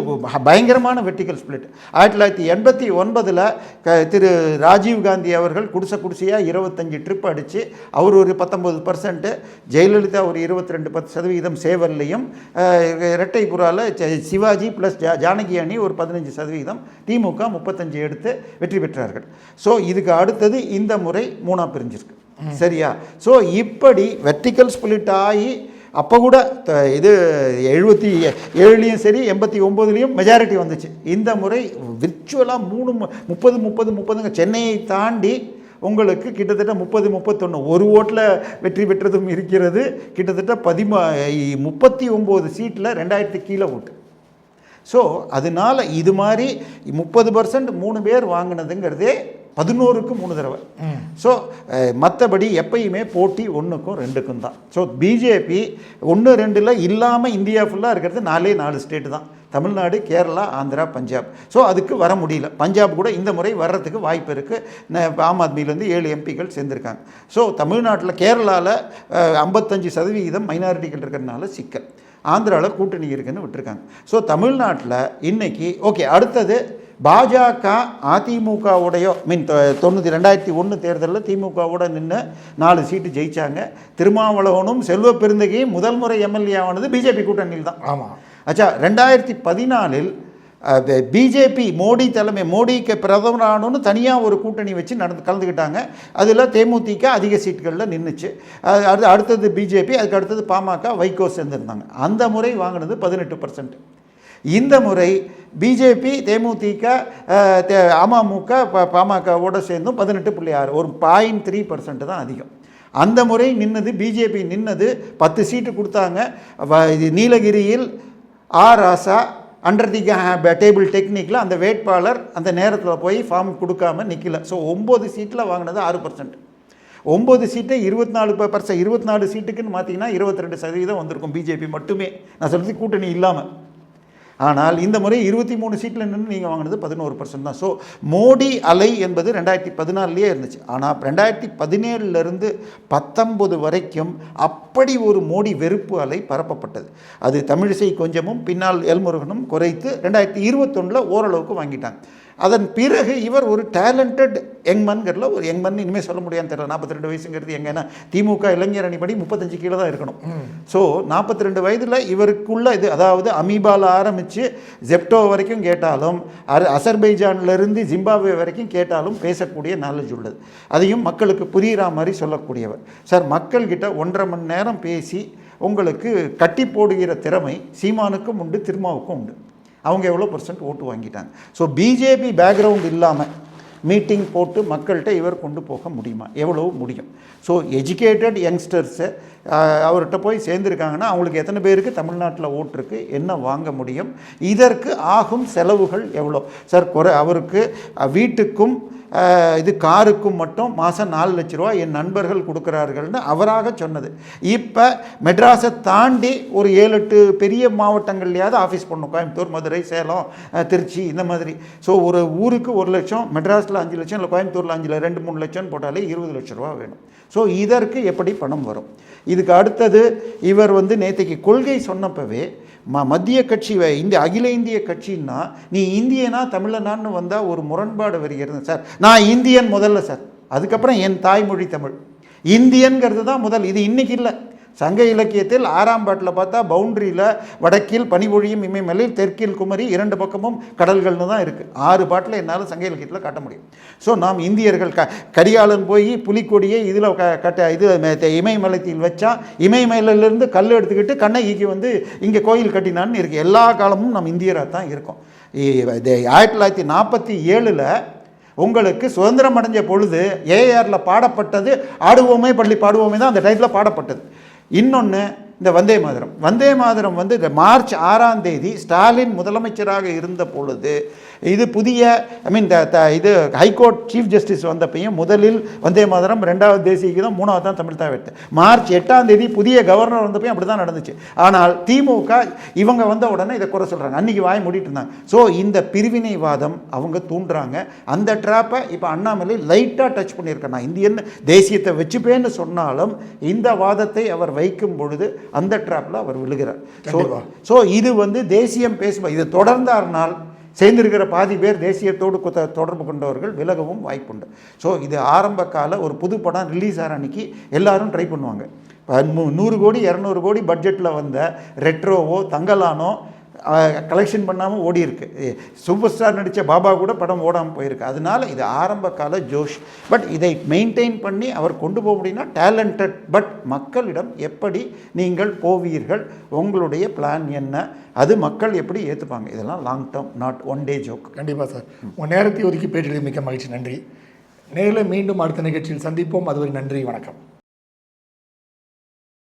பயங்கரமான வெர்டிக்கல் ஸ்பிளிட். 1989 திரு ராஜீவ்காந்தி அவர்கள் குடிசையாக 25 ட்ரிப் அடித்து அவர் ஒரு 19%, ஜெயலலிதா ஒரு 22% சேவல்லையும், இரட்டைபுறாவில் சிவாஜி ப்ளஸ் ஜானகி அணி ஒரு 15%, திமுக 35 எடுத்து வெற்றி பெற்றார்கள். ஸோ இதுக்கு அடுத்தது இந்த முறை 3ஆக பிரிஞ்சிருக்கு. சரியா? ஸோ இப்படி வெர்டிக்கல் ஸ்பிளிட் ஆகி அப்போ கூட இது 77லேயும் சரி 89லேயும் மெஜாரிட்டி வந்துச்சு. இந்த முறை விர்ச்சுவலாக 30 சென்னையை தாண்டி உங்களுக்கு கிட்டத்தட்ட 30-31 ஒரு ஓட்டில் வெற்றி பெற்றதும் இருக்கிறது. கிட்டத்தட்ட 39 சீட்டில் 2000 கீழே ஓட்டு. ஸோ அதனால் இது மாதிரி 30% 3 பேர் வாங்கினதுங்கிறதே 11க்கு 3 தடவை. ஸோ மற்றபடி எப்பயுமே போட்டி 1க்கும் 2க்கும் தான். ஸோ பிஜேபி 1, 2ல் இல்லாமல் இந்தியா ஃபுல்லாக இருக்கிறது 4 ஸ்டேட்டு தான். தமிழ்நாடு, கேரளா, ஆந்திரா, பஞ்சாப். ஸோ அதுக்கு வர முடியல. பஞ்சாப் கூட இந்த முறை வர்றதுக்கு வாய்ப்பு இருக்குது. ஆம் ஆத்மியிலேருந்து 7 எம்பிக்கள் சேர்ந்துருக்காங்க. ஸோ தமிழ்நாட்டில், கேரளாவில் 55% மைனாரிட்டிகள் இருக்கிறதுனால சிக்கல். ஆந்திராவில் கூட்டணி இருக்குன்னு விட்டுருக்காங்க. ஸோ தமிழ்நாட்டில் இன்னைக்கு ஓகே. அடுத்தது பாஜக அதிமுகவுடையோ 2001 தேர்தலில் திமுகவோட நின்று 4 சீட்டு ஜெயித்தாங்க. திருமாவளவனும் செல்வ பெருந்தகையும் முதல் முறை எம்எல்ஏ ஆனது பிஜேபி கூட்டணியில் தான். ஆமாம். அச்சா 2014 பிஜேபி மோடிக்கு பிரதமரானு தனியாக ஒரு கூட்டணி வச்சு கலந்துக்கிட்டாங்க. அதில் தேமுதிக அதிக சீட்டுகளில் நின்றுச்சு. அடுத்தது பிஜேபி, அதுக்கு அடுத்தது பாமக, வைகோ சேர்ந்துருந்தாங்க. அந்த முறை வாங்கினது 18%. இந்த முறை பிஜேபி, தேமுதிக, அமமுக, பாமகவோட சேர்ந்தும் 18.6, ஒரு 0.3% தான் அதிகம். அந்த முறை நின்னது பிஜேபி நின்னது 10 சீட்டு கொடுத்தாங்க. நீலகிரியில் ராசா அண்டர் தி டேபிள் டெக்னிக்கில் அந்த வேட்பாளர் அந்த நேரத்தில் போய் ஃபார்ம் கொடுக்காம நிற்கல. ஸோ 9 சீட்டில் வாங்கினது 6%. 9 சீட்டை 24%. 24 சீட்டுக்குன்னு பார்த்தீங்கன்னா 22% வந்திருக்கும் பிஜேபி மட்டுமே. நான் சொல்கிறது கூட்டணி இல்லாமல். ஆனால் இந்த முறை 23 சீட்டில் நின்று நீங்கள் வாங்கினது 11% தான். ஸோ மோடி அலை என்பது 2014 இருந்துச்சு. ஆனால் 2017 19 வரைக்கும் அப்படி ஒரு மோடி வெறுப்பு அலை பரப்பப்பட்டது. அது தமிழிசை கொஞ்சமும் பின்னால் எல்முருகனும் குறைத்து 2021 ஓரளவுக்கு வாங்கிட்டாங்க. அதன் பிறகு இவர் ஒரு டேலண்டட் யங்மன்கிறதுல ஒரு யங்மன் இனிமேல் சொல்ல முடியாதுன்னு தெரியல. 42 வயசுங்கிறது எங்கன்னா திமுக இளைஞர் அணிப்படி 35 கீழே தான் இருக்கணும். ஸோ 42 வயதில் இவருக்குள்ள இது, அதாவது அமீபாவில் ஆரம்பித்து ஜெப்டோ வரைக்கும் கேட்டாலும், அசர்பைஜான்லேருந்து ஜிம்பாப்வே வரைக்கும் கேட்டாலும் பேசக்கூடிய நாலேஜ் உள்ளது. அதையும் மக்களுக்கு புரிகிற மாதிரி சொல்லக்கூடியவர். சார், மக்கள்கிட்ட 1.5 மணி நேரம் பேசி உங்களுக்கு கட்டி போடுகிற திறமை சீமானுக்கும் உண்டு, திருமாவுக்கும் உண்டு. அவங்க எவ்வளோ % ஓட்டு வாங்கிட்டாங்க. ஸோ பிஜேபி பேக்ரவுண்ட் இல்லாமல் மீட்டிங் போட்டு மக்கள்கிட்ட இவர் கொண்டு போக முடியுமா? எவ்வளோ முடியும். ஸோ எஜுகேட்டட் யங்ஸ்டர்ஸை அவர்கிட்ட போய் சேர்ந்துருக்காங்கன்னா அவங்களுக்கு எத்தனை பேருக்கு தமிழ்நாட்டில் ஓட்டுருக்கு, என்ன வாங்க முடியும், இதற்கு ஆகும் செலவுகள் எவ்வளோ? சார், அவருக்கு வீட்டுக்கும் இது காருக்கும் மட்டும் மாதம் 4 லட்ச ரூபா என் நண்பர்கள் கொடுக்குறார்கள்னு அவராக சொன்னது. இப்போ மெட்ராஸை தாண்டி ஒரு 7-8 பெரிய மாவட்டங்கள்லையாவது ஆஃபீஸ் பண்ணணும். கோயம்புத்தூர், மதுரை, சேலம், திருச்சி, இந்த மாதிரி. ஸோ ஒரு ஊருக்கு 1 லட்சம், மெட்ராஸில் 5 லட்சம், இல்லை கோயம்புத்தூரில் 5 2-3 லட்சம் போட்டாலே 20 லட்ச ரூபா வேணும். ஸோ இதற்கு எப்படி பணம் வரும்? இதுக்கு அடுத்தது இவர் நேற்றுக்கு கொள்கை சொன்னப்பவே மத்திய கட்சி, இந்த அகில இந்திய கட்சின்னா நீ இந்தியனா தமிழனான்னு வந்தால் ஒரு முரண்பாடு வருகிறது. சார், நான் இந்தியன் முதல்ல சார், அதுக்கப்புறம் என் தாய்மொழி தமிழ். இந்தியன்கிறது தான் முதல். இது இன்றைக்கி இல்லை. சங்க இலக்கியத்தில் 6ஆம் பாட்டில் பார்த்தா பவுண்ட்ரியில் வடக்கில் பனிபொழியும் இமயமலையில், தெற்கில் குமரி, 2 பக்கமும் கடல்கள்னு தான் இருக்குது. 6 பாட்டில் என்னால் சங்க இலக்கியத்தில் காட்ட முடியும். ஸோ நாம் இந்தியர்கள் கரிகாலன் போய் புலிக்கொடியை இதில் இமயமலைத்தில் வச்சா இமயமலையிலேருந்து கல் எடுத்துக்கிட்டு கண்ணகிக்கு இங்கே கோயில் கட்டினான்னு இருக்குது. எல்லா காலமும் நாம் இந்தியராக தான் இருக்கோம். 1947 உங்களுக்கு சுதந்திரம் அடைஞ்ச பொழுது ஏஆரில் பாடப்பட்டது ஆடுவோமே பள்ளி பாடுவோமே தான் அந்த டைத்தில் பாடப்பட்டது. இன்னொன்று இந்த வந்தே மாதரம் மார்ச் 6ஆம் தேதி ஸ்டாலின் முதலமைச்சராக இருந்த பொழுது இது புதிய இது ஹைகோர்ட் சீஃப் ஜஸ்டிஸ் வந்தப்பையும் முதலில் வந்தே மாதரம், 2வது தேசிய கீதம், 3வது தான் தமிழ் தாய்வாழ்த்து. மார்ச் 8ஆம் தேதி புதிய கவர்னர் வந்தப்பையும் அப்படி தான் நடந்துச்சு. ஆனால் திமுக இவங்க வந்த உடனே இதை குறை சொல்கிறாங்க. அன்றைக்கி வாய் மூடிட்டு இருந்தாங்க. ஸோ இந்த பிரிவினைவாதம் அவங்க தூண்டுறாங்க. அந்த ட்ராப்பை இப்போ அண்ணாமலை லைட்டாக டச் பண்ணியிருக்கேன். நான் இந்தியன் தேசியத்தை வச்சுப்பேன்னு சொன்னாலும் இந்த வாதத்தை அவர் வைக்கும் பொழுது அந்த ட்ராப்பில் அவர் விழுகிறார். ஸோ இது தேசியம் பேசும். இது தொடர்ந்தார்னால் சேர்ந்திருக்கிற பாதி பேர் தேசியத்தோடு தொடர்பு கொண்டவர்கள் விலகவும் வாய்ப்புண்டு. ஸோ இது ஆரம்ப கால ஒரு புது படம் ரிலீஸ் ஆகிற அன்றைக்கி எல்லாரும் ட்ரை பண்ணுவாங்க. 100 கோடி 200 கோடி பட்ஜெட்டில் வந்த ரெட்ரோவோ தங்கலானோ கலெக்ஷன் பண்ணாமல் ஓடி இருக்கு. சூப்பர் ஸ்டார் நடித்த பாபா கூட படம் ஓடாமல் போயிருக்கு. அதனால் இது ஆரம்ப கால ஜோஷ். பட் இதை மெயின்டைன் பண்ணி அவர் கொண்டு போக முடியும்னா டேலண்டட். பட் மக்களிடம் எப்படி நீங்கள் போவீர்கள், உங்களுடைய பிளான் என்ன, அது மக்கள் எப்படி ஏற்றுப்பாங்க, இதெல்லாம் long term, not one day joke. கண்டிப்பாக சார், உங்கள் நேரத்தை ஒதுக்கி பேட்டி மிக்க மகிழ்ச்சி. நன்றி. நேரில் மீண்டும் அடுத்த நிகழ்ச்சியில் சந்திப்போம். அதுவரை நன்றி, வணக்கம்.